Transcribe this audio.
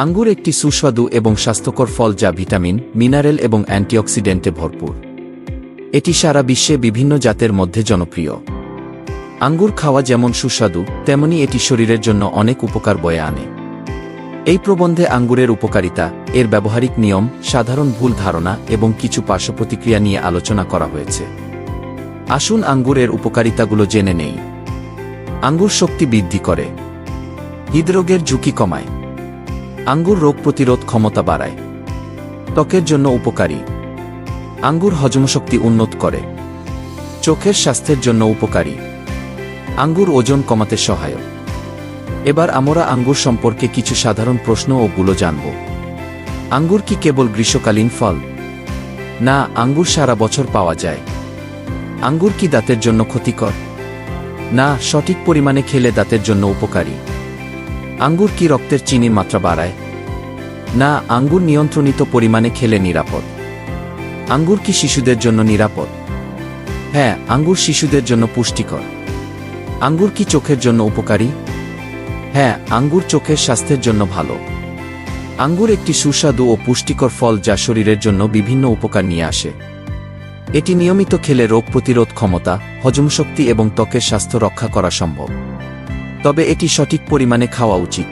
আঙ্গুর একটি সুস্বাদু এবং স্বাস্থ্যকর ফল যা ভিটামিন, মিনারেল এবং অ্যান্টিঅক্সিডেন্টে ভরপুর। এটি সারা বিশ্বে বিভিন্ন জাতের মধ্যে জনপ্রিয়। আঙ্গুর খাওয়া যেমন সুস্বাদু, তেমনি এটি শরীরের জন্য অনেক উপকার বয়ে আনে। এই প্রবন্ধে আঙ্গুরের উপকারিতা, এর ব্যবহারিক নিয়ম, সাধারণ ভুল ধারণা এবং কিছু পার্শ্বপ্রতিক্রিয়া নিয়ে আলোচনা করা হয়েছে। আসুন আঙ্গুরের উপকারিতাগুলো জেনে নেই। আঙ্গুর শক্তি বৃদ্ধি করে, হৃদরোগের ঝুঁকি কমায়। আঙ্গুর রোগ প্রতিরোধ ক্ষমতা বাড়ায়, ত্বকের জন্য উপকারী। আঙ্গুর হজমশক্তি উন্নত করে, চোখের স্বাস্থ্যের জন্য উপকারী। আঙ্গুর ওজন কমাতে সহায়ক। এবার আমরা আঙ্গুর সম্পর্কে কিছু সাধারণ প্রশ্ন ও গুলো জানব। আঙ্গুর কি কেবল গ্রীষ্মকালীন ফল? না, আঙ্গুর সারা বছর পাওয়া যায়। আঙ্গুর কি দাঁতের জন্য ক্ষতিকর? না, সঠিক পরিমাণে খেলে দাঁতের জন্য উপকারী। আঙ্গুর কি রক্তের চিনির মাত্রা বাড়ায়? না, আঙ্গুর নিয়ন্ত্রণিত পরিমাণে খেলে নিরাপদ। আঙ্গুর কি শিশুদের জন্য নিরাপদ? হ্যাঁ, আঙ্গুর শিশুদের জন্য পুষ্টিকর। আঙ্গুর কি চোখের জন্য উপকারী? হ্যাঁ, আঙ্গুর চোখের স্বাস্থ্যের জন্য ভালো। আঙ্গুর একটি সুস্বাদু ও পুষ্টিকর ফল যা শরীরের জন্য বিভিন্ন উপকার নিয়ে আসে। এটি নিয়মিত খেলে রোগ প্রতিরোধ ক্ষমতা, হজমশক্তি এবং ত্বকের স্বাস্থ্য রক্ষা করা সম্ভব। তবে এটি সঠিক পরিমাণে খাওয়া উচিত।